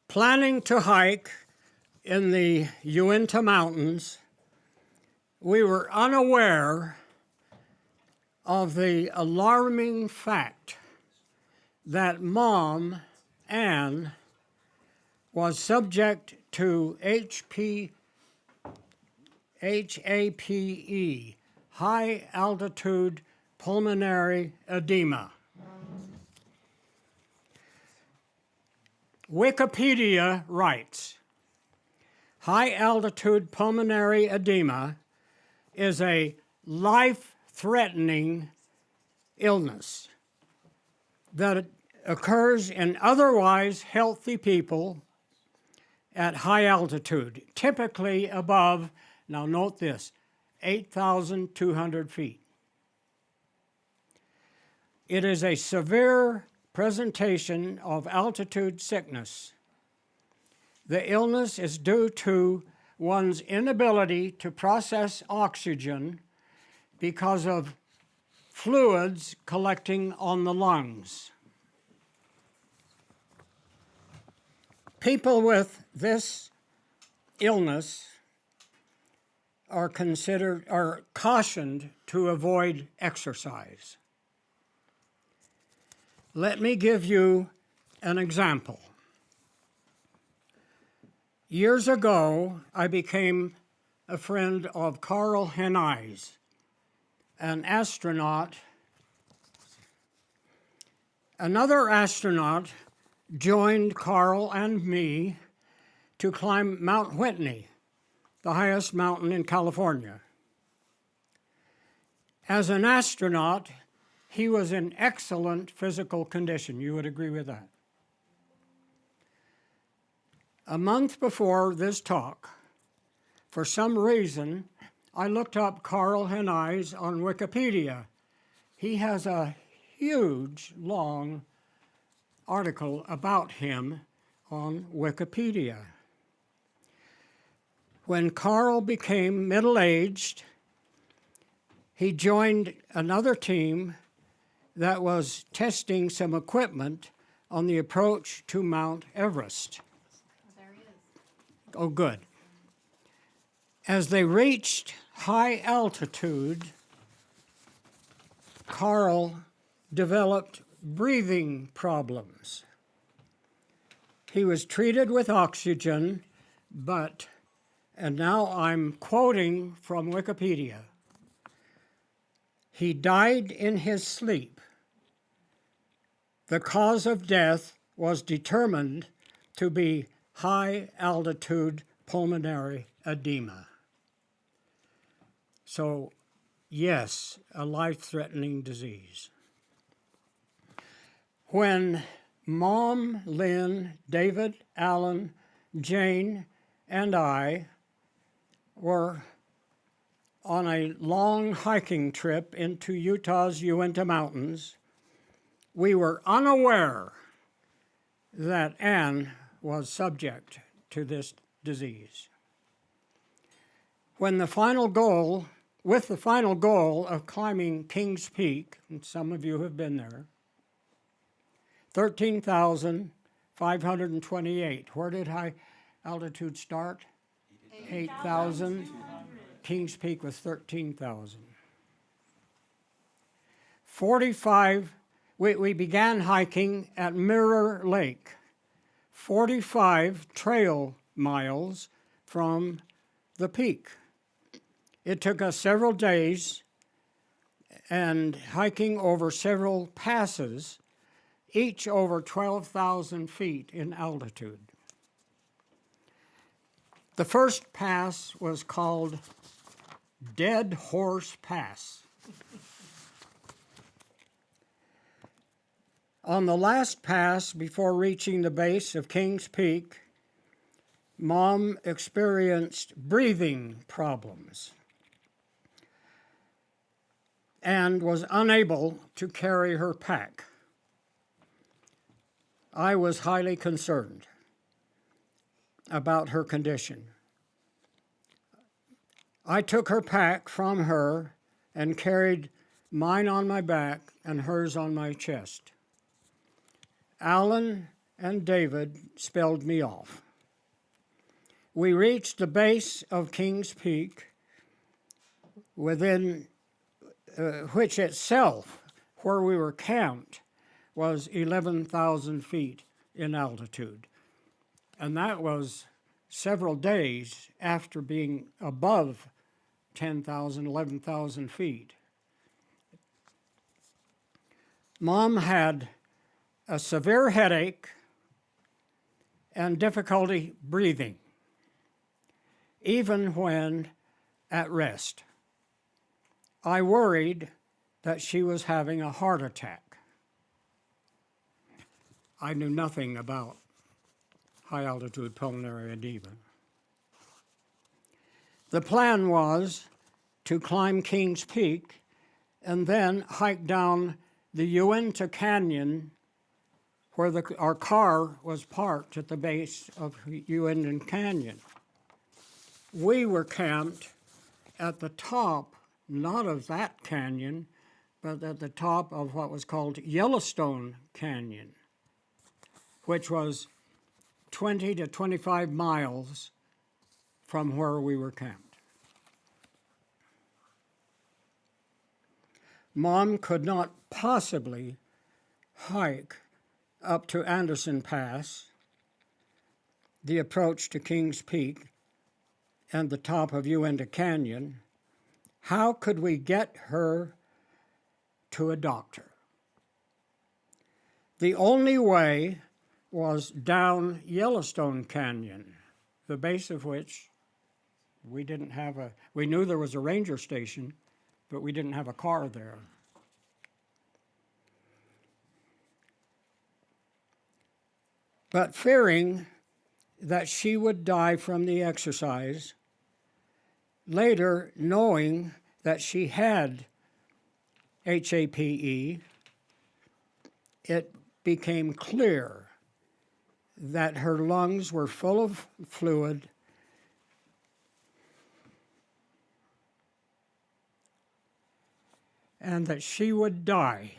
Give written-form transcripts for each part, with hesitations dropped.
Planning to hike in the Uinta Mountains, we were unaware of the alarming fact that Mom, Ann, was subject to HAPE, high altitude pulmonary edema. Wikipedia writes, high altitude pulmonary edema is a life-threatening illness that occurs in otherwise healthy people at high altitude, typically above, now note this, 8,200 feet. It is a severe presentation of altitude sickness. The illness is due to one's inability to process oxygen because of fluids collecting on the lungs. People with this illness are cautioned to avoid exercise. Let me give you an example. Years ago, I became a friend of Carl Henneis, an astronaut. Another astronaut joined Carl and me to climb Mount Whitney, the highest mountain in California. As an astronaut, he was in excellent physical condition. You would agree with that? A month before this talk, for some reason, I looked up Carl Henneis on Wikipedia. He has a huge, long article about him on Wikipedia. When Carl became middle-aged, he joined another team that was testing some equipment on the approach to Mount Everest. There he is. Oh, good. As they reached high altitude, Carl developed breathing problems. He was treated with oxygen, but, and now I'm quoting from Wikipedia, he died in his sleep. The cause of death was determined to be high altitude pulmonary edema. So, yes, a life-threatening disease. When Mom, Lynne, David, Alan, Jane, and I were on a long hiking trip into Utah's Uinta Mountains, we were unaware that Ann was subject to this disease. With the final goal of climbing Kings Peak, and some of you have been there, 13,528. Where did high altitude start? 8,000. Kings Peak was 13,000. We began hiking at Mirror Lake, 45 trail miles from the peak. It took us several days and hiking over several passes, each over 12,000 feet in altitude. The first pass was called Dead Horse Pass. On the last pass before reaching the base of Kings Peak, Mom experienced breathing problems and was unable to carry her pack. I was highly concerned about her condition. I took her pack from her and carried mine on my back and hers on my chest. Alan and David spelled me off. We reached the base of Kings Peak, within which itself, where we were camped, was 11,000 feet in altitude. And that was several days after being above 10,000, 11,000 feet. Mom had a severe headache and difficulty breathing, even when at rest. I worried that she was having a heart attack. I knew nothing about high-altitude pulmonary edema. The plan was to climb Kings Peak and then hike down the Uinta Canyon, where our car was parked at the base of Uinta Canyon. We were camped at the top, not of that canyon, but at the top of what was called Yellowstone Canyon, which was 20 to 25 miles from where we were camped. Mom could not possibly hike up to Anderson Pass, the approach to Kings Peak, and the top of Uinta Canyon. How could we get her to a doctor? The only way was down Yellowstone Canyon, the base of which we knew there was a ranger station, but we didn't have a car there. But fearing that she would die from the exercise, later knowing that she had HAPE, it became clear that her lungs were full of fluid and that she would die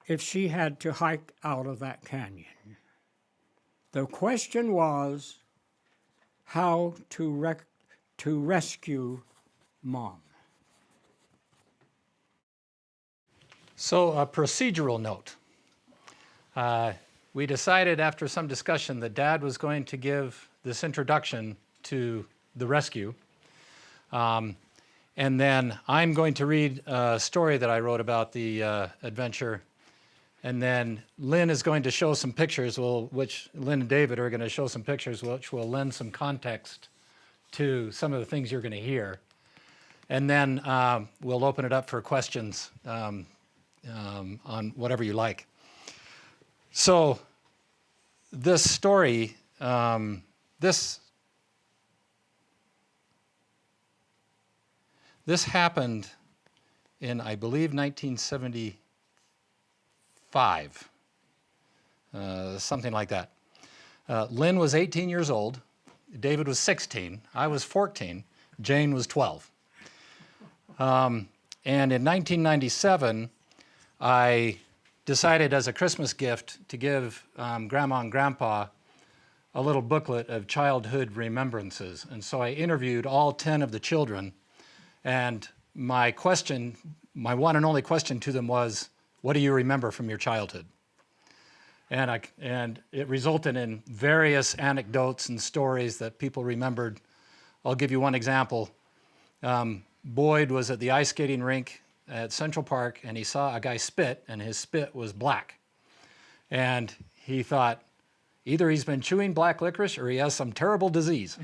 if she had to hike out of that canyon. The question was how to rescue Mom. So a procedural note. We decided after some discussion that Dad was going to give this introduction to the rescue. And then I'm going to read a story that I wrote about the adventure. And then Lynne is going to show some pictures, which Lynne and David are going to show some pictures, which will lend some context to some of the things you're going to hear. And then we'll open it up for questions on whatever you like. So this story, this happened in, I believe, 1975, something like that. Lynne was 18 years old, David was 16, I was 14, Jane was 12. And in 1997, I decided as a Christmas gift to give Grandma and Grandpa a little booklet of childhood remembrances. And so I interviewed all 10 of the children, and my one and only question to them was, what do you remember from your childhood? And it resulted in various anecdotes and stories that people remembered. I'll give you one example. Boyd was at the ice skating rink at Central Park, and he saw a guy spit, and his spit was black. And he thought, either he's been chewing black licorice or he has some terrible disease.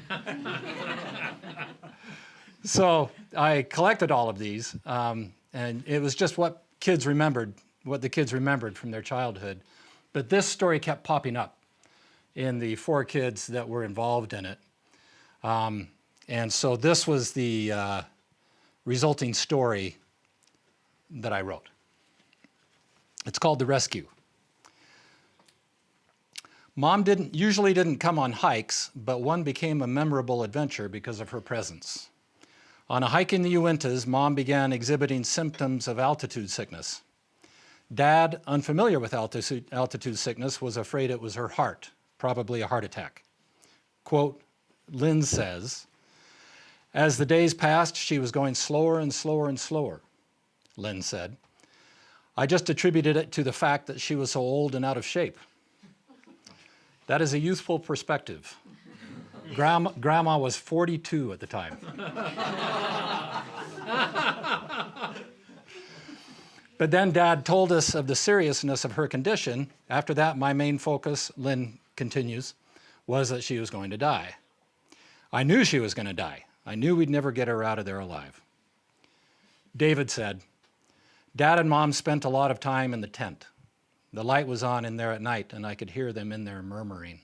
So I collected all of these, and it was just what the kids remembered from their childhood. But this story kept popping up in the 4 kids that were involved in it. And so this was the resulting story that I wrote. It's called The Rescue. Mom usually didn't come on hikes, but one became a memorable adventure because of her presence. On a hike in the Uintas, Mom began exhibiting symptoms of altitude sickness. Dad, unfamiliar with altitude sickness, was afraid it was her heart, probably a heart attack. Quote, Lynne says, as the days passed, she was going slower and slower and slower, Lynne said. I just attributed it to the fact that she was so old and out of shape. That is a youthful perspective. Grandma was 42 at the time. But then Dad told us of the seriousness of her condition. After that, my main focus, Lynne continues, was that she was going to die. I knew she was going to die. I knew we'd never get her out of there alive. David said, Dad and Mom spent a lot of time in the tent. The light was on in there at night, and I could hear them in there murmuring.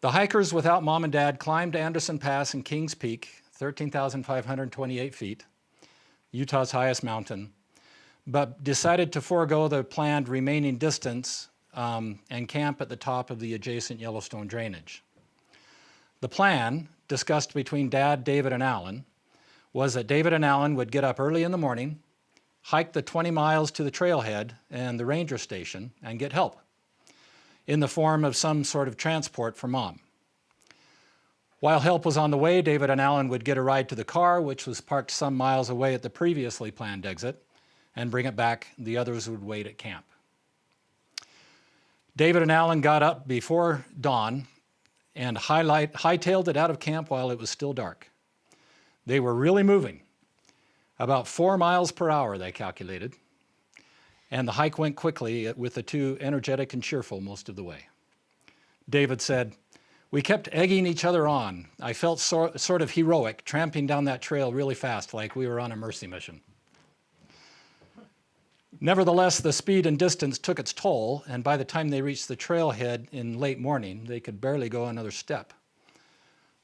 The hikers without Mom and Dad climbed Anderson Pass and Kings Peak, 13,528 feet, Utah's highest mountain, but decided to forego the planned remaining distance and camp at the top of the adjacent Yellowstone drainage. The plan, discussed between Dad, David, and Alan, was that David and Alan would get up early in the morning, hike the 20 miles to the trailhead and the ranger station, and get help in the form of some sort of transport for Mom. While help was on the way, David and Alan would get a ride to the car, which was parked some miles away at the previously planned exit, and bring it back. The others would wait at camp. David and Alan got up before dawn and hightailed it out of camp while it was still dark. They were really moving, about 4 miles per hour, they calculated, and the hike went quickly with the two energetic and cheerful most of the way. David said, we kept egging each other on. I felt sort of heroic, tramping down that trail really fast, like we were on a mercy mission. Nevertheless, the speed and distance took its toll, and by the time they reached the trailhead in late morning, they could barely go another step.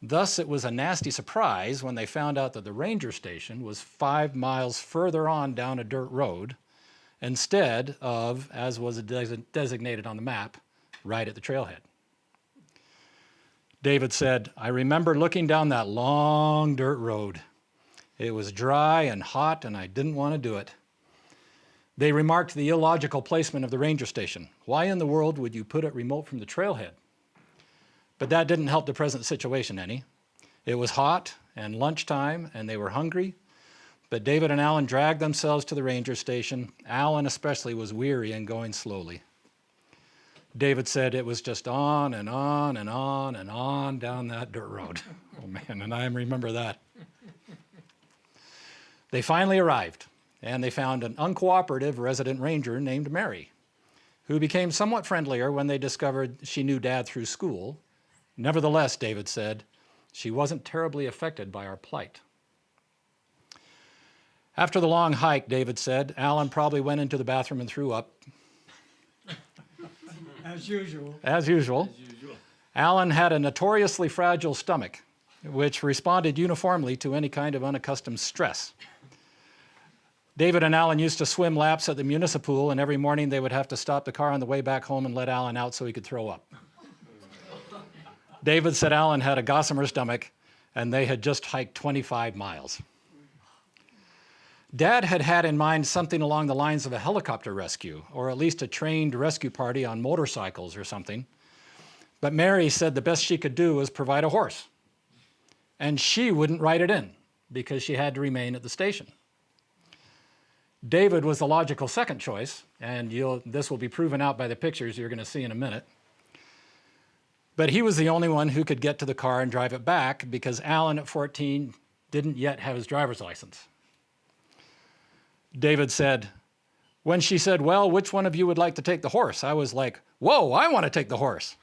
Thus, it was a nasty surprise when they found out that the ranger station was 5 miles further on down a dirt road, instead of, as was designated on the map, right at the trailhead. David said, I remember looking down that long dirt road. It was dry and hot, and I didn't want to do it. They remarked the illogical placement of the ranger station. Why in the world would you put it remote from the trailhead? But that didn't help the present situation any. It was hot and lunchtime, and they were hungry, but David and Alan dragged themselves to the ranger station. Alan especially was weary and going slowly. David said it was just on and on and on and on down that dirt road. Oh man, and I remember that. They finally arrived, and they found an uncooperative resident ranger named Mary, who became somewhat friendlier when they discovered she knew Dad through school. Nevertheless, David said, she wasn't terribly affected by our plight. After the long hike, David said, Alan probably went into the bathroom and threw up. As usual. As usual. Alan had a notoriously fragile stomach, which responded uniformly to any kind of unaccustomed stress. David and Alan used to swim laps at the municipal pool, and every morning they would have to stop the car on the way back home and let Alan out so he could throw up. David said Alan had a gossamer stomach, and they had just hiked 25 miles. Dad had in mind something along the lines of a helicopter rescue, or at least a trained rescue party on motorcycles or something. But Mary said the best she could do was provide a horse. And she wouldn't ride it in because she had to remain at the station. David was the logical second choice, and this will be proven out by the pictures you're going to see in a minute. But he was the only one who could get to the car and drive it back because Alan at 14 didn't yet have his driver's license. David said, when she said, well, which one of you would like to take the horse? I was like, whoa, I want to take the horse.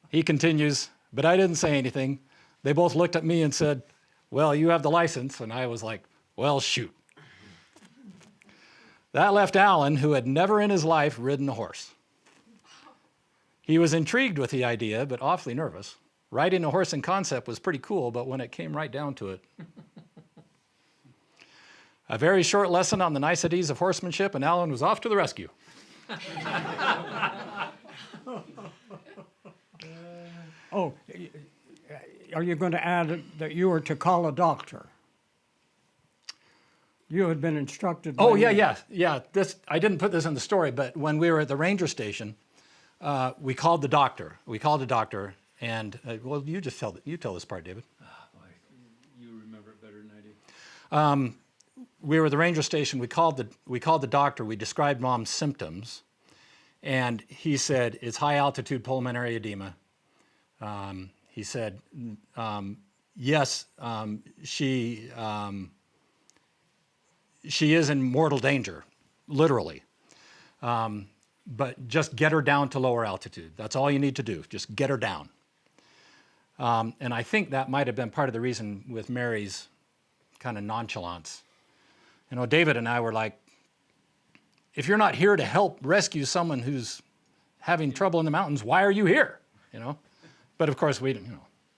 He continues, but I didn't say anything. They both looked at me and said, well, you have the license. And I was like, well, shoot. That left Alan, who had never in his life ridden a horse. He was intrigued with the idea, but awfully nervous. Riding a horse in concept was pretty cool, but when it came right down to it, a very short lesson on the niceties of horsemanship, and Alan was off to the rescue. Oh, are you going to add that you were to call a doctor? You had been instructed by Oh, yeah, me. yeah. I didn't put this in the story, but when we were at the ranger station, we called the doctor. And well, you tell this part, David. Boy, you remember it better than I do. We were at the ranger station. We called the doctor. We described Mom's symptoms, and he said it's high altitude pulmonary edema. He said, yes, she is in mortal danger, literally. But just get her down to lower altitude. That's all you need to do. Just get her down. And I think that might have been part of the reason with Mary's kind of nonchalance. You know, David and I were like, if you're not here to help rescue someone who's having trouble in the mountains, why are you here? You know? But of course, we,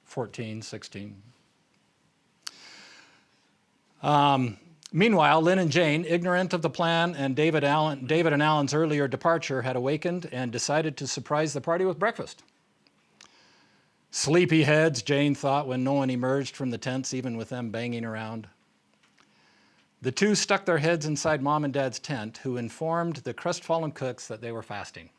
14, 16. Meanwhile, Lynne and Jane, ignorant of the plan and David and Alan's earlier departure, had awakened and decided to surprise the party with breakfast. Sleepy heads, Jane thought, when no one emerged from the tents, even with them banging around. The two stuck their heads inside Mom and Dad's tent, who informed the crestfallen cooks that they were fasting.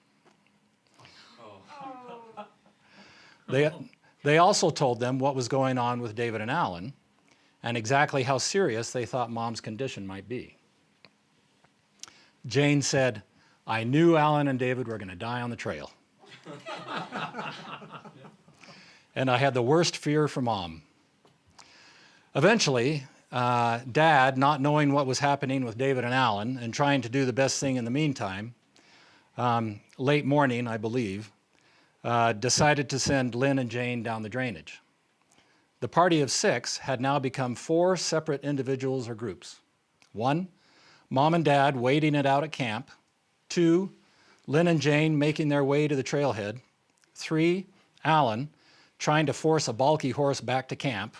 They also told them what was going on with David and Alan, and exactly how serious they thought Mom's condition might be. Jane said, I knew Alan and David were going to die on the trail. And I had the worst fear for Mom. Eventually, Dad, not knowing what was happening with David and Alan and trying to do the best thing in the meantime, late morning, I believe, decided to send Lynne and Jane down the drainage. The party of 6 had now become 4 separate individuals or groups. 1, Mom and Dad waiting it out at camp. 2, Lynne and Jane making their way to the trailhead. 3, Alan trying to force a balky horse back to camp.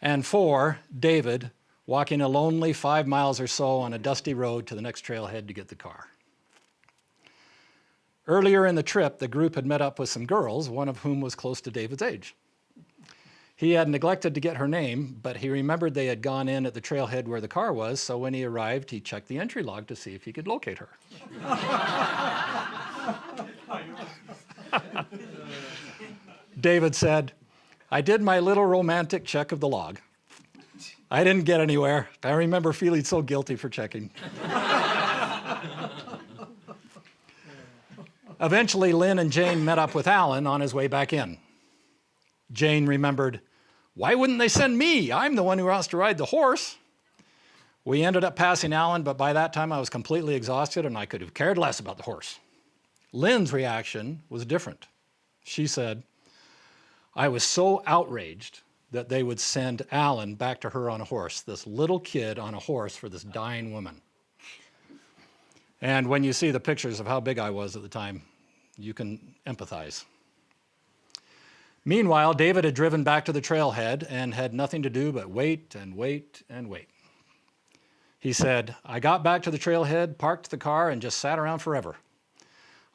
And 4, David walking a lonely 5 miles or so on a dusty road to the next trailhead to get the car. Earlier in the trip, the group had met up with some girls, one of whom was close to David's age. He had neglected to get her name, but he remembered they had gone in at the trailhead where the car was, so when he arrived, he checked the entry log to see if he could locate her. David said, I did my little romantic check of the log. I didn't get anywhere. I remember feeling so guilty for checking. Eventually, Lynne and Jane met up with Alan on his way back in. Jane remembered, why wouldn't they send me? I'm the one who wants to ride the horse. We ended up passing Alan, but by that time I was completely exhausted and I could have cared less about the horse. Lynne's reaction was different. She said, I was so outraged that they would send Alan back to her on a horse, this little kid on a horse for this dying woman. And when you see the pictures of how big I was at the time, you can empathize. Meanwhile, David had driven back to the trailhead and had nothing to do but wait and wait and wait. He said, I got back to the trailhead, parked the car, and just sat around forever.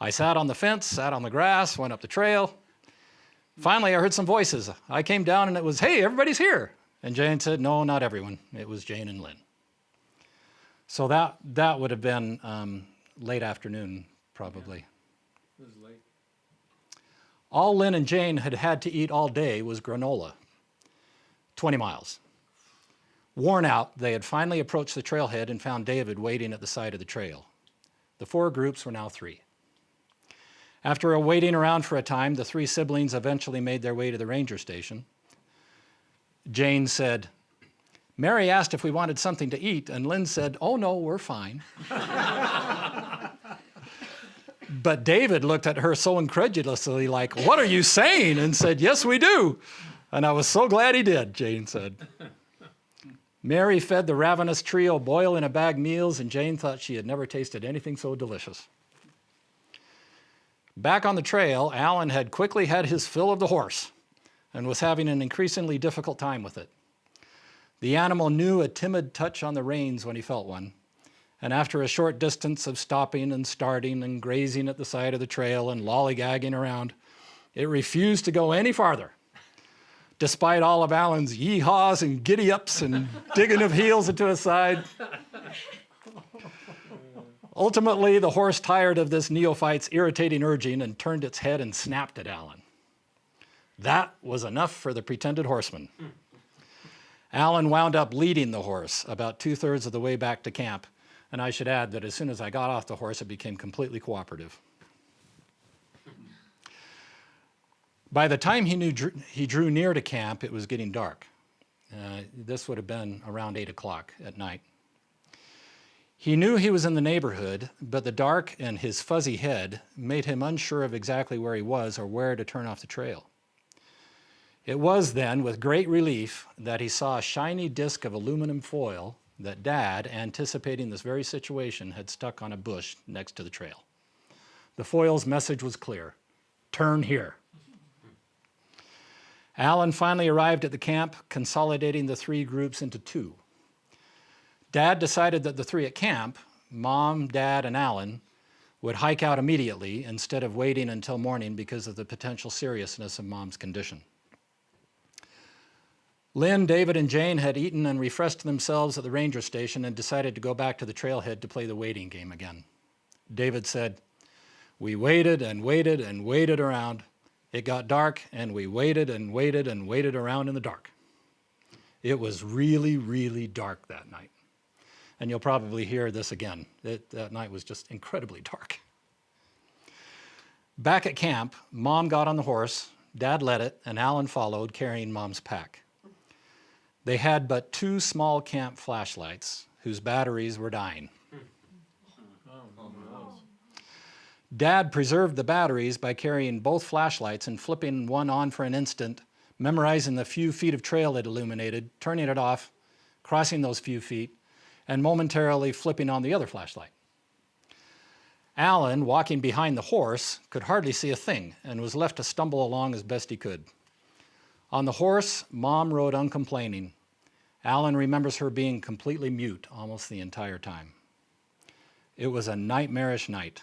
I sat on the fence, sat on the grass, went up the trail. Finally, I heard some voices. I came down and it was, hey, everybody's here. And Jane said, no, not everyone. It was Jane and Lynne. So that would have been late afternoon, probably. It was late. All Lynne and Jane had had to eat all day was granola, 20 miles. Worn out, they had finally approached the trailhead and found David waiting at the side of the trail. The 4 groups were now 3. After waiting around for a time, the 3 siblings eventually made their way to the ranger station. Jane said, Mary asked if we wanted something to eat, and Lynne said, oh no, we're fine. But David looked at her so incredulously like, what are you saying? And said, yes, we do. And I was so glad he did, Jane said. Mary fed the ravenous trio boil-in-a-bag meals, and Jane thought she had never tasted anything so delicious. Back on the trail, Alan had quickly had his fill of the horse and was having an increasingly difficult time with it. The animal knew a timid touch on the reins when he felt one, and after a short distance of stopping and starting and grazing at the side of the trail and lollygagging around, it refused to go any farther. despite all of Alan's yee-haws and giddy-ups and digging of heels into his side. Ultimately, the horse tired of this neophyte's irritating urging and turned its head and snapped at Alan. That was enough for the pretended horseman. Alan wound up leading the horse about 2/3 of the way back to camp, and I should add that as soon as I got off the horse, it became completely cooperative. By the time he drew near to camp, it was getting dark. This would have been around 8 o'clock at night. He knew he was in the neighborhood, but the dark and his fuzzy head made him unsure of exactly where he was or where to turn off the trail. It was then, with great relief, that he saw a shiny disc of aluminum foil that Dad, anticipating this very situation, had stuck on a bush next to the trail. The foil's message was clear: turn here. Alan finally arrived at the camp, consolidating the 3 groups into 2. Dad decided that the 3 at camp, Mom, Dad, and Alan, would hike out immediately instead of waiting until morning because of the potential seriousness of Mom's condition. Lynne, David, and Jane had eaten and refreshed themselves at the ranger station and decided to go back to the trailhead to play the waiting game again. David said, "We waited and waited and waited around. It got dark, and we waited and waited and waited around in the dark." It was really, really dark that night. And you'll probably hear this again. That night was just incredibly dark. Back at camp, Mom got on the horse, Dad led it, and Alan followed, carrying Mom's pack. They had but 2 small camp flashlights, whose batteries were dying. Dad preserved the batteries by carrying both flashlights and flipping one on for an instant, memorizing the few feet of trail it illuminated, turning it off, crossing those few feet, and momentarily flipping on the other flashlight. Alan, walking behind the horse, could hardly see a thing and was left to stumble along as best he could. On the horse, Mom rode uncomplaining. Alan remembers her being completely mute almost the entire time. It was a nightmarish night.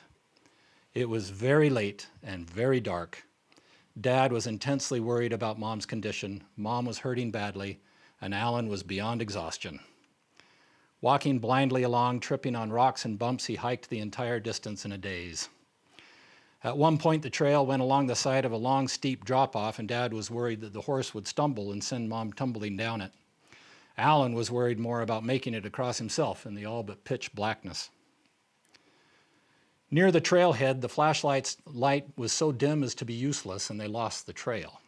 It was very late and very dark. Dad was intensely worried about Mom's condition. Mom was hurting badly, and Alan was beyond exhaustion. Walking blindly along, tripping on rocks and bumps, he hiked the entire distance in a daze. At one point, the trail went along the side of a long, steep drop-off, and Dad was worried that the horse would stumble and send Mom tumbling down it. Alan was worried more about making it across himself in the all but pitch blackness. Near the trailhead, the flashlight's light was so dim as to be useless, and they lost the trail.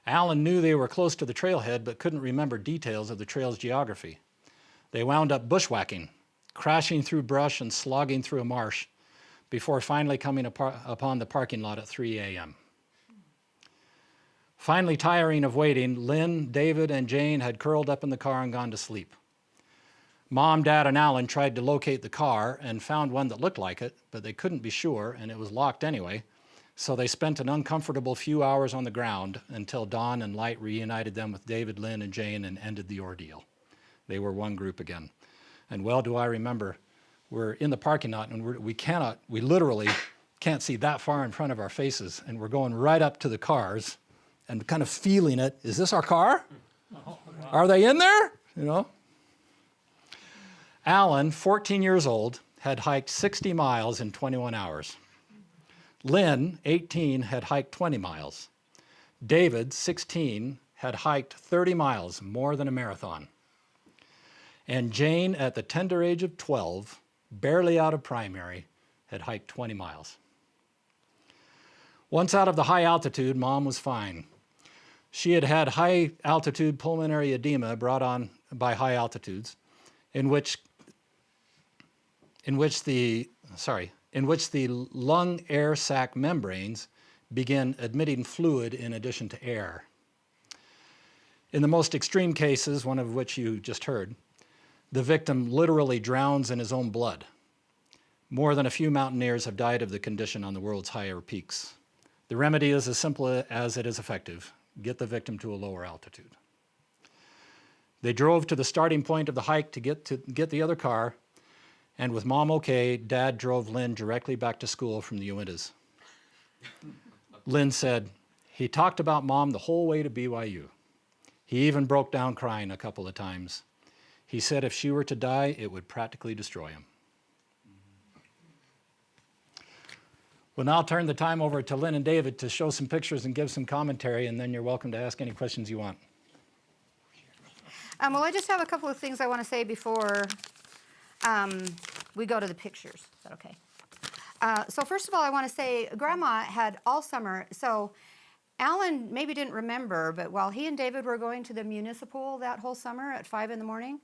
Alan knew they were close to the trailhead, but couldn't remember details of the trail's geography. They wound up bushwhacking, crashing through brush and slogging through a marsh, before finally coming upon the parking lot at 3 a.m. Finally tiring of waiting, Lynne, David, and Jane had curled up in the car and gone to sleep. Mom, Dad, and Alan tried to locate the car and found one that looked like it, but they couldn't be sure, and it was locked anyway, so they spent an uncomfortable few hours on the ground until dawn and light reunited them with David, Lynne, and Jane and ended the ordeal. They were one group again. And well do I remember, we're in the parking lot, and we literally can't see that far in front of our faces, and we're going right up to the cars and kind of feeling it. Is this our car? Are they in there? You know? Alan, 14 years old, had hiked 60 miles in 21 hours. Lynne, 18, had hiked 20 miles. David, 16, had hiked 30 miles, more than a marathon. And Jane, at the tender age of 12, barely out of primary, had hiked 20 miles. Once out of the high altitude, Mom was fine. She had had high altitude pulmonary edema brought on by high altitudes, in which the lung air sac membranes begin admitting fluid in addition to air. In the most extreme cases, one of which you just heard, the victim literally drowns in his own blood. More than a few mountaineers have died of the condition on the world's higher peaks. The remedy is as simple as it is effective: get the victim to a lower altitude. They drove to the starting point of the hike to get the other car, and with Mom okay, Dad drove Lynne directly back to school from the Uintas. Lynne said, He talked about Mom the whole way to BYU. He even broke down crying a couple of times. He said if she were to die, it would practically destroy him. We'll now turn the time over to Lynne and David to show some pictures and give some commentary, and then you're welcome to ask any questions you want. Well, I just have a couple of things I want to say before we go to the pictures. Is that okay? So first of all, I want to say Grandma had all summer. So Alan maybe didn't remember, but while he and David were going to the municipal that whole summer at 5 in the morning,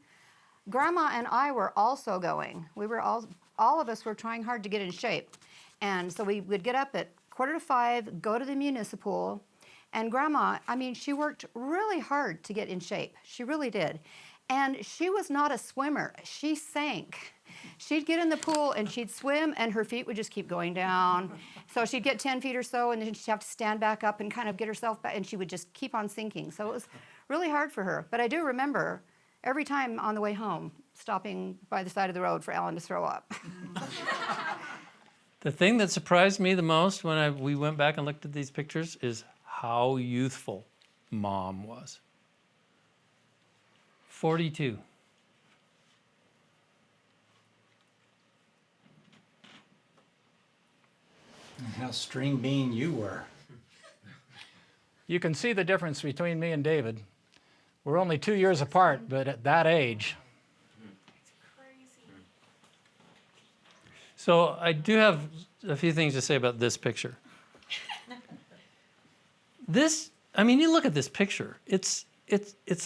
Grandma and I were also going. We were all of us were trying hard to get in shape. And so we would get up at 4:45, go to the municipal, and Grandma, I mean, she worked really hard to get in shape. She really did. And she was not a swimmer. She sank. She'd get in the pool and she'd swim and her feet would just keep going down. So she'd get 10 feet or so and then she'd have to stand back up and kind of get herself back and she would just keep on sinking. So it was really hard for her. But I do remember every time on the way home, stopping by the side of the road for Alan to throw up. The thing that surprised me the most when we went back and looked at these pictures is how youthful Mom was. 42. How string bean you were. You can see the difference between me and David. We're only 2 years apart, but at that age. So I do have a few things to say about this picture. I mean, you look at this picture. It's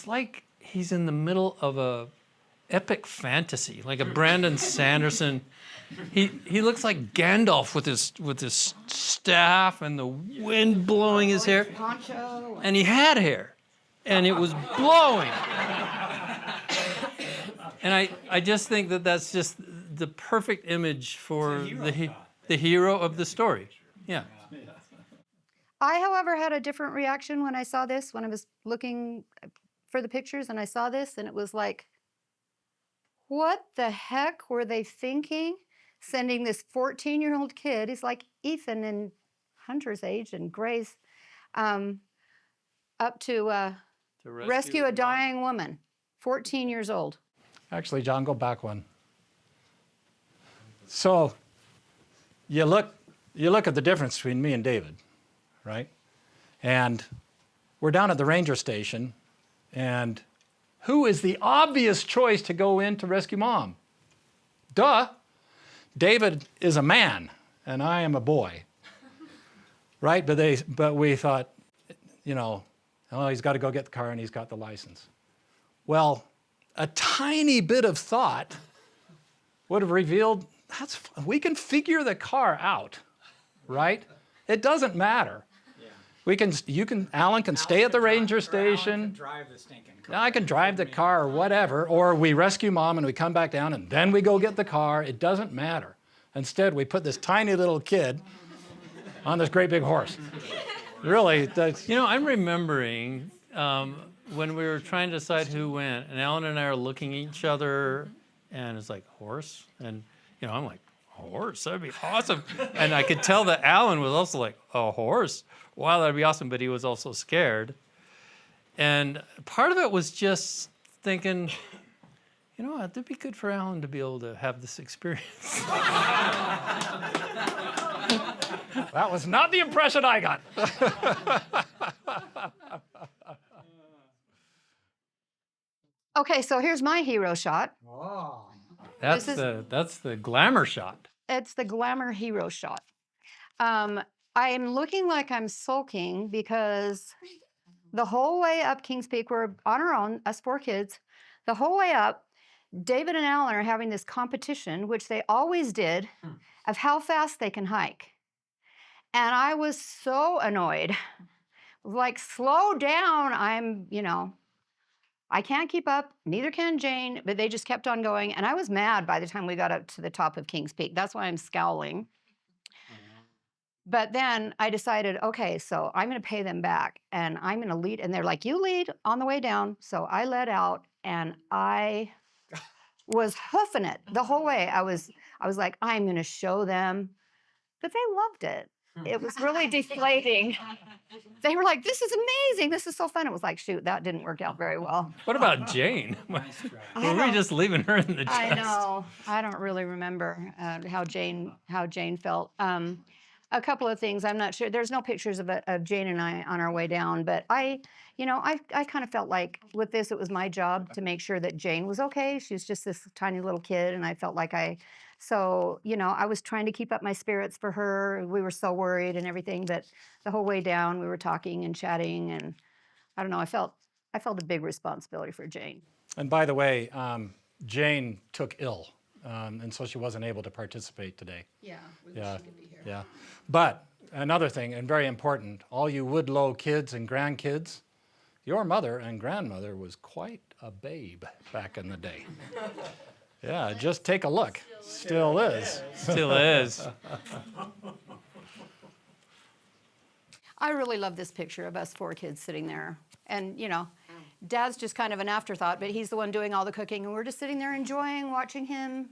like he's in the middle of a epic fantasy, like a Brandon Sanderson. He looks like Gandalf with his staff and the wind blowing his hair. Poncho. And he had hair, and it was blowing. And I just think that that's just the perfect image for the hero of the story. Yeah. I, however, had a different reaction when I saw this, when I was looking for the pictures and I saw this, and it was like, what the heck were they thinking? Sending this 14-year-old kid, he's like Ethan and Hunter's age and Gray's, up to rescue a dying woman, 14 years old. Actually, John, go back one. So you look at the difference between me and David, right? And we're down at the ranger station, and who is the obvious choice to go in to rescue Mom? Duh. David is a man, and I am a boy, right? But we thought, oh, he's got to go get the car, and he's got the license. Well, a tiny bit of thought would have revealed we can figure the car out, right? It doesn't matter. Yeah. Alan can stay at the ranger station. Drive the stinking car. I can drive the car or whatever, or we rescue Mom and we come back down and then we go get the car. It doesn't matter. Instead, we put this tiny little kid on this great big horse. Really, that's... I'm remembering when we were trying to decide who went, and Alan and I are looking at each other, and it's like, horse? And, I'm like, horse? That'd be awesome. And I could tell that Alan was also like, a horse? Wow, that'd be awesome, but he was also scared. And part of it was just thinking, it'd be good for Alan to be able to have this experience. That was not the impression I got. Okay, so here's my hero shot. Oh. That's the glamour shot. It's the glamour hero shot. I'm looking like I'm sulking because the whole way up Kings Peak, we're on our own, us 4 kids. The whole way up, David and Alan are having this competition, which they always did, of how fast they can hike. And I was so annoyed. Like, slow down. I can't keep up, neither can Jane, but they just kept on going. And I was mad by the time we got up to the top of Kings Peak. That's why I'm scowling. But then I decided, okay, so I'm going to pay them back and I'm going to lead. And they're like, you lead on the way down. So I led out and I was hoofing it the whole way. I was like, I'm going to show them. But they loved it. it was really deflating. They were like, "This is amazing. This is so fun." It was like, shoot, that didn't work out very well. What about Jane? Nice try. I Were we don't- just leaving her in the dust? I know. I don't really remember how Jane felt. A couple of things. I'm not sure. There's no pictures of Jane and I on our way down, but I kind of felt like with this, it was my job to make sure that Jane was okay. She was just this tiny little kid, and I felt like I was trying to keep up my spirits for her. We were so worried and everything, but the whole way down, we were talking and chatting, and I don't know. I felt a big responsibility for Jane. And by the way, Jane took ill, and so she wasn't able to participate today. Yeah. Yeah, yeah. But another thing, and very important, all you Woodlow kids and grandkids, your mother and grandmother was quite a babe back in the day. Yeah, just take a look. Still is. Still is. I really love this picture of us 4 kids sitting there. And, Dad's just kind of an afterthought, but he's the one doing all the cooking. And we're just sitting there enjoying watching him,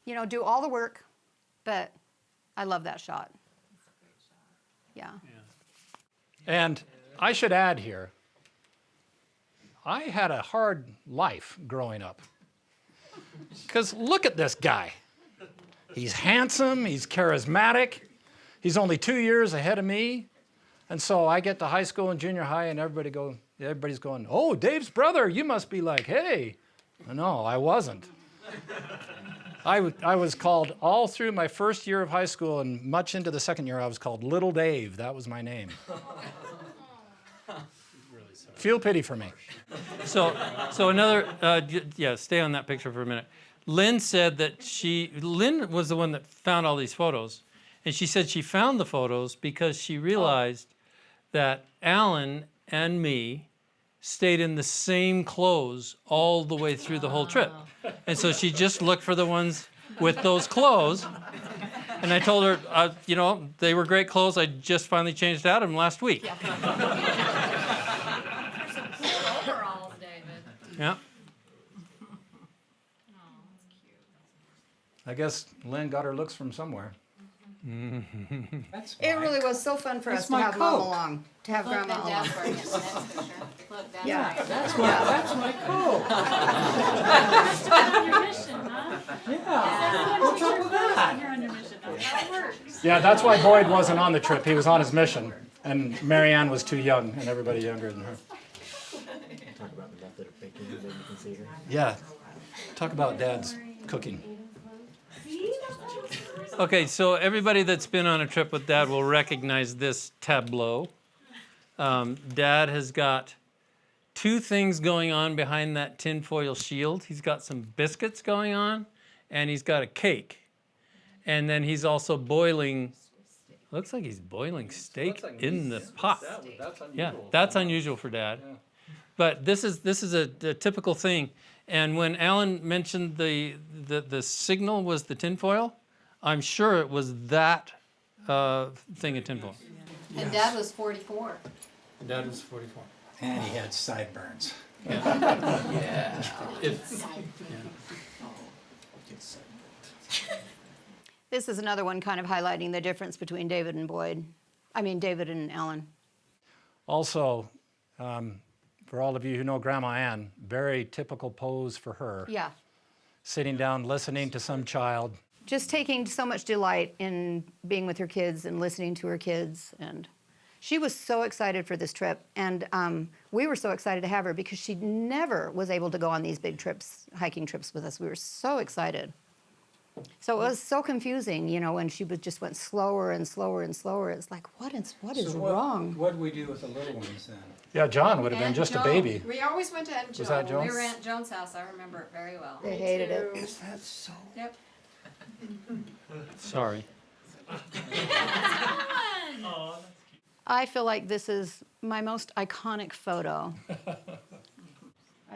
do all the work. But I love that shot. Yeah. And I should add here, I had a hard life growing up. Because look at this guy. He's handsome, he's charismatic, he's only 2 years ahead of me. And so I get to high school and junior high, and everybody's going, "Oh, Dave's brother, you must be like, hey." No, I wasn't. I was called all through my first year of high school, and much into the second year, I was called Little Dave. That was my name. Feel pity for me. So another, stay on that picture for a minute. Lynne said that Lynne was the one that found all these photos. And she said she found the photos because she realized that Alan and me stayed in the same clothes all the way through the whole trip. And so she just looked for the ones with those clothes. And I told her, they were great clothes. I just finally changed out of them last week. Overalls, David. Yeah. I guess Lynn got her looks from somewhere. That's It fine. really was so fun for us That's to my have Mom Coke. along, to have Look, Grandma then along. Dad's wearing it in the next picture. Look, Dad's Yeah. wearing it. That's my Coke. On your mission, huh? Yeah. What's up with that? You're on your mission. That's how it works. Yeah, that's why Boyd wasn't on the trip. He was on his mission. And Marianne was too young, and everybody younger than her. Talk about the method of baking that you can see here. Yeah, talk about Dad's cooking. Okay, so everybody that's been on a trip with Dad will recognize this tableau. Dad has got 2 things going on behind that tinfoil shield. He's got some biscuits going on, and he's got a cake. And then he's also boiling, looks like he's boiling steak in the pot. That's unusual. Yeah, that's unusual for Dad. Yeah. But this is a typical thing. And when Alan mentioned the signal was the tinfoil, I'm sure it was that thing of tinfoil. And Dad was 44. Dad was 44. And he had sideburns. This is another one kind of highlighting the difference between David and Alan. Also, for all of you who know Grandma Ann, very typical pose for her. Yeah. Sitting down, listening to some child. Just taking so much delight in being with her kids and listening to her kids. And she was so excited for this trip. And we were so excited to have her because she never was able to go on these big trips, hiking trips with us. We were so excited. So it was so confusing, when she just went slower and slower and slower. It's like, what is wrong? What do we do with the little ones then? Yeah, John would have been Aunt just Joan. a baby. We always went to Aunt Joan. Was that Joan? We were at Aunt Joan's house. I remember it very well. They hated it. Is that so? Yep. Sorry. I feel like this is my most iconic photo.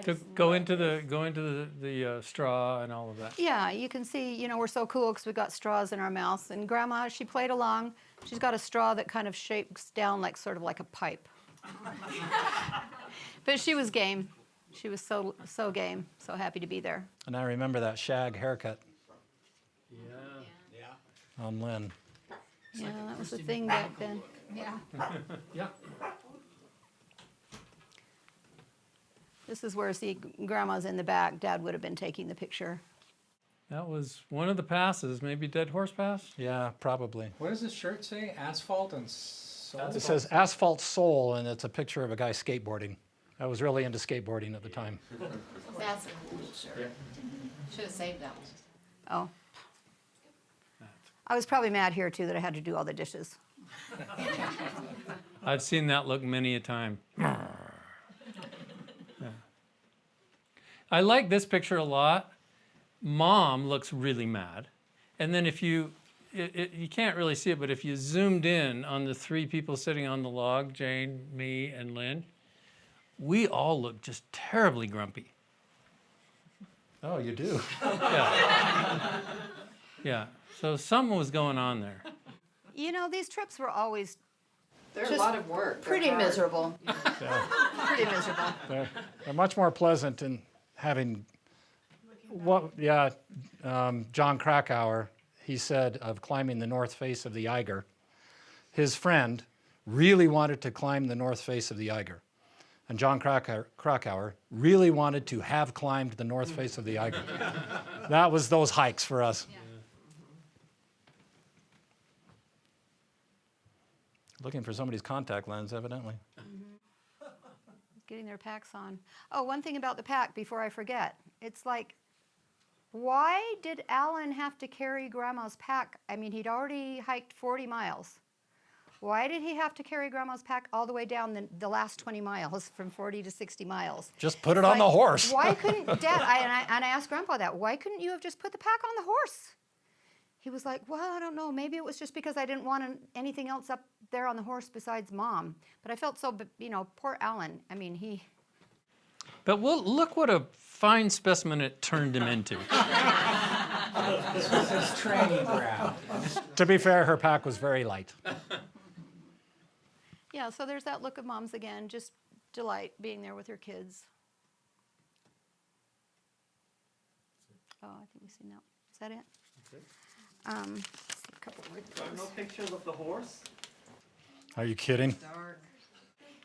To go into the straw and all of that. Yeah, you can see, we're so cool because we got straws in our mouths. And Grandma, she played along. She's got a straw that kind of shapes down sort of like a pipe. But she was game. She was so game, so happy to be there. And I remember that shag haircut Yeah. on Lynn. Yeah, that was the thing back then. Yeah. Yeah. This is where, see, Grandma's in the back. Dad would have been taking the picture. That was one of the passes, maybe Dead Horse Pass? Yeah, probably. What does this shirt say? Asphalt and soul? It says Asphalt Soul, and it's a picture of a guy skateboarding. I was really into skateboarding at the time. That's a cool shirt. Should have saved that one. Oh. I was probably mad here, too, that I had to do all the dishes. I've seen that look many a time. Yeah. I like this picture a lot. Mom looks really mad. And then if you, you can't really see it, but if you zoomed in on the three people sitting on the log, Jane, me, and Lynn, we all look just terribly grumpy. Oh, you do? Yeah, so something was going on there. You know, these trips were always They're a Just lot of work. They're pretty hard. miserable. Pretty miserable. They're much more pleasant in having, John Krakauer, he said of climbing the north face of the Eiger, his friend really wanted to climb the north face of the Eiger. And John Krakauer really wanted to have climbed the north face of the Eiger. That was those hikes for us. Yeah. Looking for somebody's contact lens, evidently. Getting their packs on. Oh, one thing about the pack before I forget. It's like, why did Alan have to carry Grandma's pack? I mean, he'd already hiked 40 miles. Why did he have to carry Grandma's pack all the way down the last 20 miles, from 40 to 60 miles? Just put it on the horse. Why couldn't, Dad, and I asked Grandpa that, why couldn't you have just put the pack on the horse? He was like, well, I don't know. Maybe it was just because I didn't want anything else up there on the horse besides Mom. But I felt so, poor Alan. I mean, he... But look what a fine specimen it turned him into. This was his training ground. To be fair, her pack was very light. Yeah, so there's that look of Mom's again, just delight being there with her kids. Oh, I think we've seen that. Is that it? Let's see, a couple more things. No pictures of the horse? Are you kidding? Dark.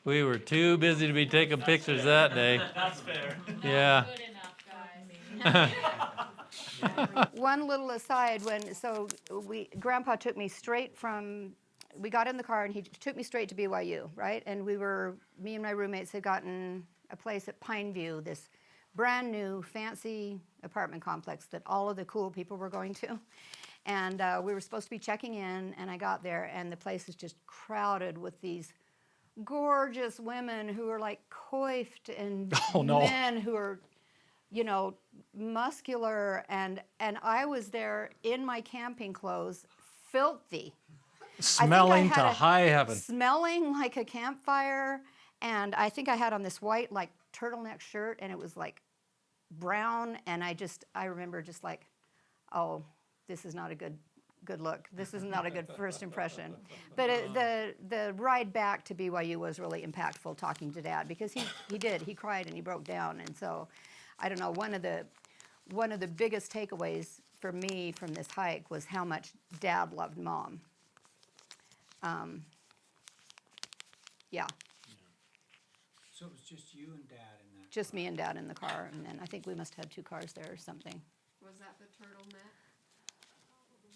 We were too busy to be taking pictures that day. That's fair. Yeah. One little aside, Grandpa took me straight we got in the car and he took me straight to BYU, right? And me and my roommates had gotten a place at Pineview, this brand new fancy apartment complex that all of the cool people were going to. And we were supposed to be checking in, and I got there, and the place is just crowded with these gorgeous women who are like coiffed and men who are, muscular. And I was there in my camping clothes, filthy. Smelling to high heaven. Smelling like a campfire. And I think I had on this white, like, turtleneck shirt, and it was like brown. And I remember just like, oh, this is not a good look. This is not a good first impression. But the ride back to BYU was really impactful, talking to Dad, because he cried and he broke down. And so, I don't know, one of the biggest takeaways for me from this hike was how much Dad loved Mom. Yeah, So it was just you and Dad in that? just me and Dad in the car, and then I think we must have had 2 cars there or something. Was that the turtleneck?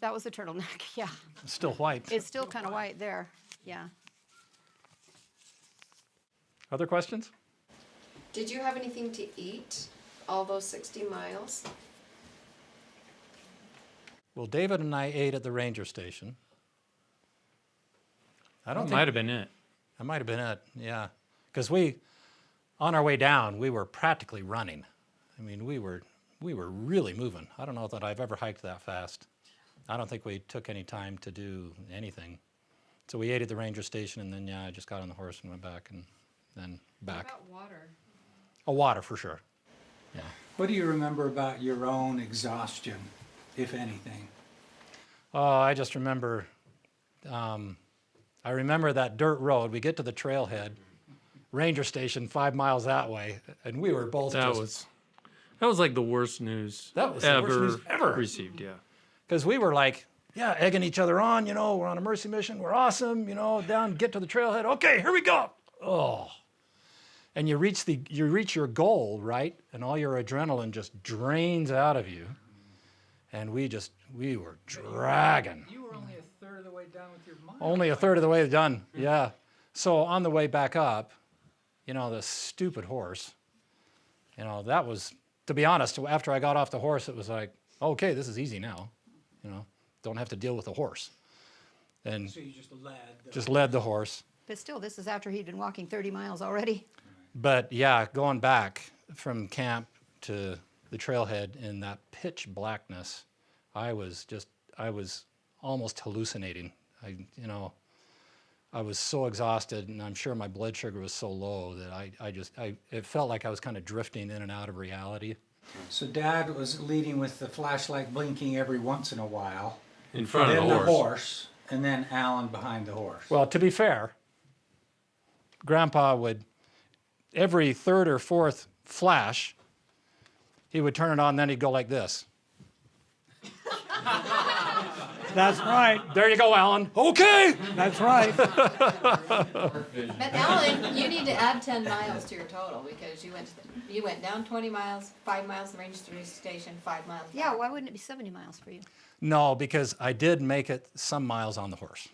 That was a turtleneck, yeah. It's still white. It's still kind of white there, yeah. Other questions? Did you have anything to eat all those 60 miles? Well, David and I ate at the ranger station. I don't That think might have been it. that might have been it. Yeah, because on our way down, we were practically running. I mean, we were really moving. I don't know that I've ever hiked that fast. I don't think we took any time to do anything. So we ate at the ranger station, and then I just got on the horse and went back, and then back. What about water? Oh, water for sure. Yeah. What do you remember about your own exhaustion, if anything? Oh, I just remember. I remember that dirt road. We get to the trailhead, ranger station 5 miles that way, and we were both That was like the worst news That was the worst news ever. received, yeah. because we were like yeah, egging each other on, you know, we're on a mercy mission, we're awesome, you know, down, get to the trailhead, okay, here we go. Oh. And you reach your goal, right? And all your adrenaline just drains out of you. And we were dragging. You were only a third of the way down with your mile. Only a third of the way done, yeah. So on the way back up, you know, the stupid horse, you know, that was, to be honest, after I got off the horse, it was like, okay, this is easy now, you know, don't have to deal with the horse. And So you just led the horse. But still, this is after he'd been walking 30 miles already. But yeah, going back from camp to the trailhead in that pitch blackness, I was almost hallucinating. I was so exhausted, and I'm sure my blood sugar was so low that it felt like I was kind of drifting in and out of reality. So Dad was leading with the flashlight blinking every once in a while. In front of Then the the horse. horse, and then Alan behind the horse. Well, to be fair, Grandpa would, every third or fourth flash, he would turn it on, then he'd go like this. That's right. There you go, Alan. Okay. That's right. But Alan, you need to add 10 miles to your total because you went down 20 miles, 5 miles to the ranger station, 5 miles. Yeah, back. why wouldn't it be 70 miles for you? No, because I did make it some miles on the horse.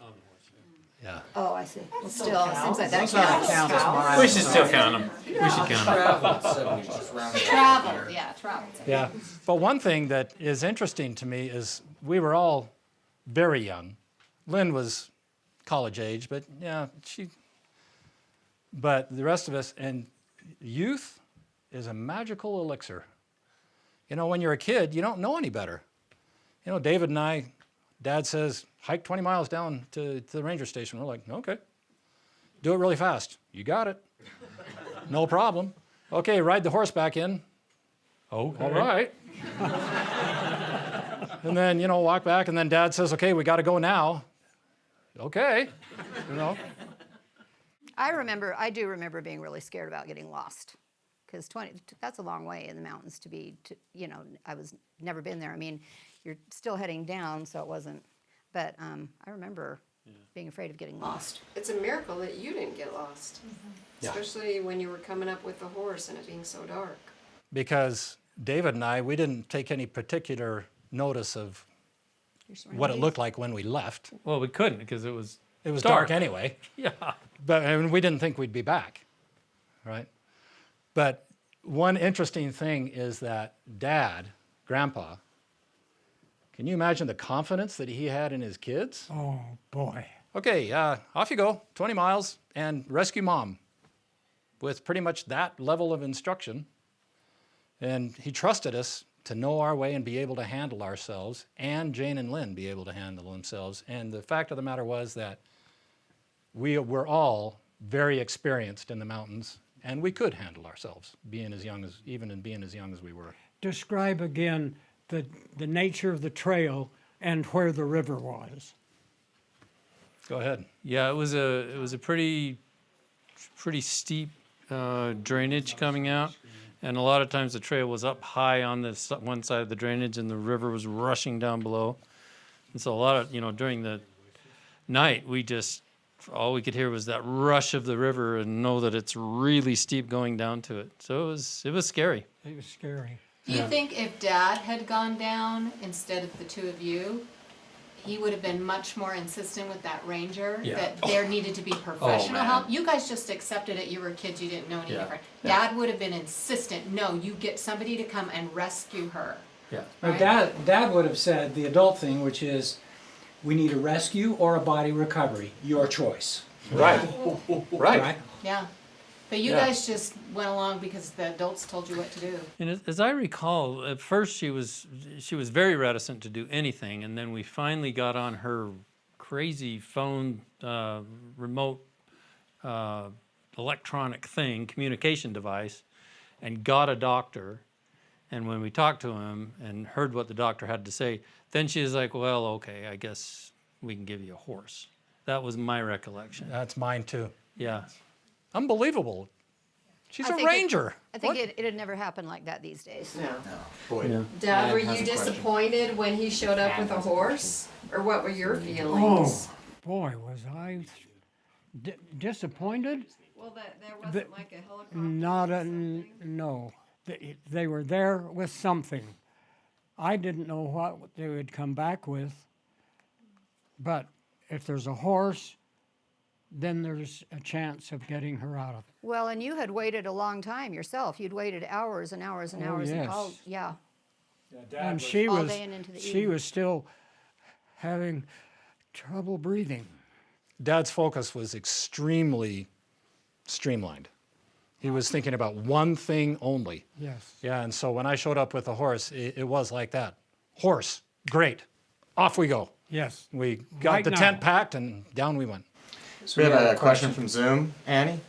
Yeah. Oh, I see. Well, still, it seems like that That's not counts. count as miles. We should still count them. We should count them. Travel, yeah, travel. Yeah. But one thing that is interesting to me is we were all very young. Lynne was college age, but yeah, but the rest of us, and youth is a magical elixir. You know, when you're a kid, you don't know any better. You know, David and I, Dad says, hike 20 miles down to the ranger station. We're like, okay. Do it really fast. You got it. No problem. Okay, ride the horse back in. Oh, all right. And then, you know, walk back, and then Dad says, okay, we got to go now. Okay, you know. I do remember being really scared about getting lost. Because that's a long way in the mountains you know, I was never been there. I mean, you're still heading down, so it wasn't, but I remember being afraid of getting lost. It's a miracle that you didn't get lost, Yeah. especially when you were coming up with the horse and it being so dark. Because David and I, we didn't take any particular notice of Your what it surroundings. looked like when we left. Well, we couldn't because it was Dark anyway. Yeah. But and we didn't think we'd be back, right? But one interesting thing is that Dad, Grandpa, can you imagine the confidence that he had in his kids? Oh, boy. Okay, off you go, 20 miles, and rescue Mom with pretty much that level of instruction. And he trusted us to know our way and be able to handle ourselves, and Jane and Lynne be able to handle themselves. And the fact of the matter was that we were all very experienced in the mountains, and we could handle ourselves, being as young as we were. Describe again the nature of the trail and where the river was. Go ahead. Yeah, it was a pretty steep drainage coming out, and a lot of times the trail was up high on this one side of the drainage, and the river was rushing down below. And so a lot of, you know, during the night, all we could hear was that rush of the river, and know that it's really steep going down to it. So it was scary. It was scary. Do you think if Dad had gone down instead of the two of you, he would have been much more insistent with that ranger that there needed to be professional help? You guys just accepted it. You were kids. You didn't know any different. Dad would have been insistent. No, you get somebody to come and rescue her. Yeah. Right. Dad would have said the adult thing, which is, we need a rescue or a body recovery. Your choice. Right. Right. Yeah. But you guys just went along because the adults told you what to do. And as I recall, at first she was very reticent to do anything, and then we finally got on her crazy phone, remote electronic thing, communication device, and got a doctor. And when we talked to him and heard what the doctor had to say, then she was like, well, okay, I guess we can give you a horse. That was my recollection. That's mine too. Yeah. Unbelievable. She's I a think ranger. I think it had never happened like that these days. No. Boy, Dad, were has you a question. disappointed when he showed up with a horse? Or what were your feelings? Oh, boy, was I disappointed? Well, there wasn't like a helicopter Not or a, something? no. They were there with something. I didn't know what they would come back with, but if there's a horse, then there's a chance of getting her out of it. Well, and you had waited a long time yourself. You'd waited hours and hours and Oh, hours. And yes. yeah. And she all was, day and into the she evening. was still having trouble breathing. Dad's focus was extremely streamlined. He was thinking about one thing only. Yes. Yeah, and so when I showed up with the horse, it was like that. Horse, great. Off we go. Yes. We got Right the now. tent packed and down we went. So we have a question from Zoom. Annie?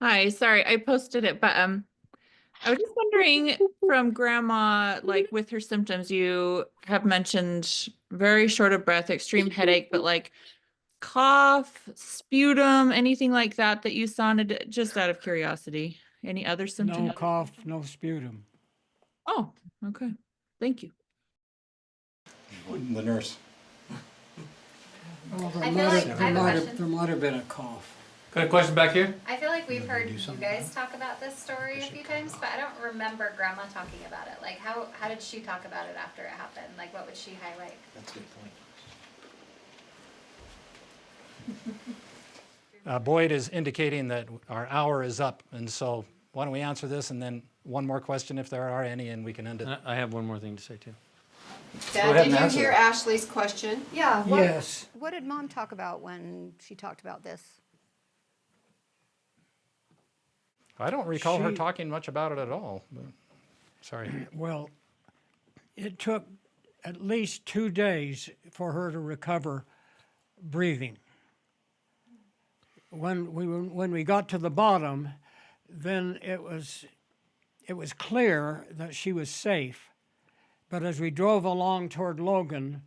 Hi, sorry, I posted it, but I was just wondering from grandma, like with her symptoms, you have mentioned very short of breath, extreme headache, but like cough, sputum, anything like that that you sounded just out of curiosity. Any other symptoms? No cough, no sputum. Oh, okay. Thank you. The nurse. Well, I feel like- I have a question. there might have been a cough. Got a question back here? I feel like we've heard you guys talk about this story a few times, but I don't remember Grandma talking about it. Like, how did she talk about it after it happened? Like, what would she highlight? That's a good point. Boyd is indicating that our hour is up, and so why don't we answer this and then one more question if there are any, and we can end it. I have one more thing to say too. Dad, ahead did and you answer hear that. Ashley's question? Yeah. Yes. What did Mom talk about when she talked about this? I don't recall her She- talking much about it at all. But, sorry. Well, it took at least 2 days for her to recover breathing. When we got to the bottom, then it was clear that she was safe. But as we drove along toward Logan,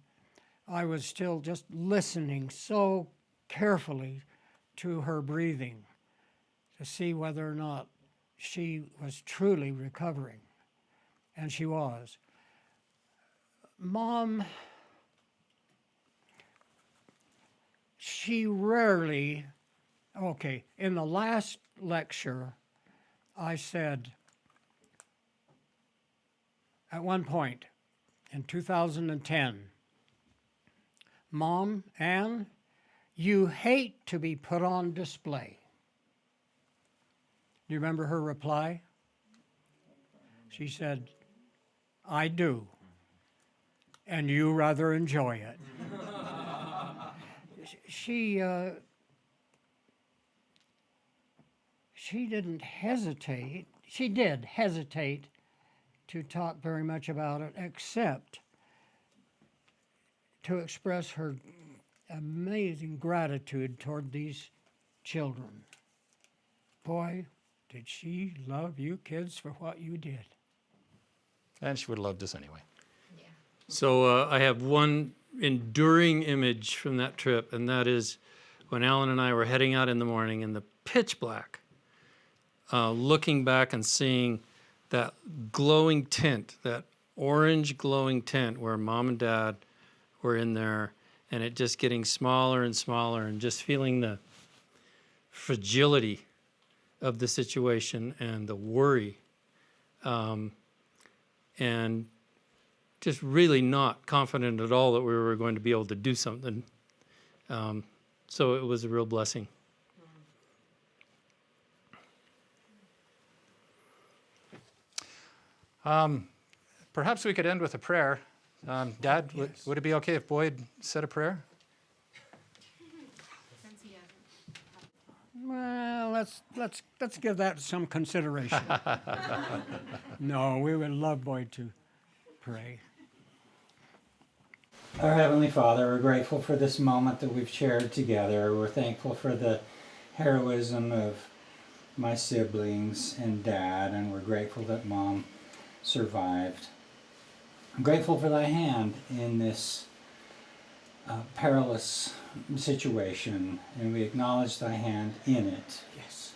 I was still just listening so carefully to her breathing to see whether or not she was truly recovering. And she was. Mom, she rarely, okay, in the last lecture, I said, at one point in 2010, Mom, Ann, you hate to be put on display. Do you remember her reply? She said, I do, and you rather enjoy it. She didn't hesitate. She did hesitate to talk very much about it, except to express her amazing gratitude toward these children. Boy, did she love you kids for what you did. And she would have loved us anyway. So I have one enduring image from that trip, and that is when Alan and I were heading out in the morning in the pitch black, looking back and seeing that glowing tint, that orange glowing tint where Mom and Dad were in there, and it just getting smaller and smaller, and just feeling the fragility of the situation and the worry, and just really not confident at all that we were going to be able to do something. So it was a real blessing. Perhaps we could end with a prayer. Dad, would it be okay if Boyd said a prayer? Well, let's give that some consideration. No, we would love Boyd to pray. Our Heavenly Father, we're grateful for this moment that we've shared together. We're thankful for the heroism of my siblings and Dad, and we're grateful that Mom survived. I'm grateful for thy hand in this perilous situation, and we acknowledge thy hand in it. Yes.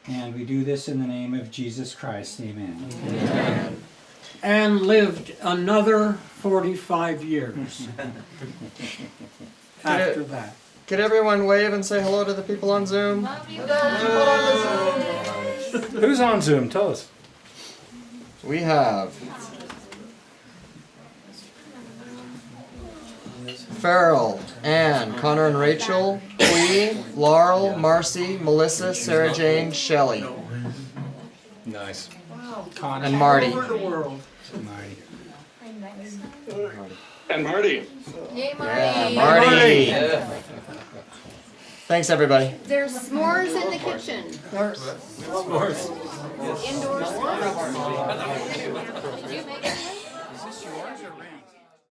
And we do this in the name of Jesus Christ. Amen. And lived another 45 years after that. Could everyone wave and say hello to the people on Zoom? Who's on Zoom? Tell us. We have Farrell, Ann, Connor and Rachel, Clea, Laurel, Marcy, Melissa, Sarah Jane, Shelley, Nice. and Marty. And Marty. Yay, Marty. Yeah, Marty. Thanks, everybody. There's s'mores in the kitchen. S'mores. Indoor s'mores. Did you make it? Is this yours or Rand's?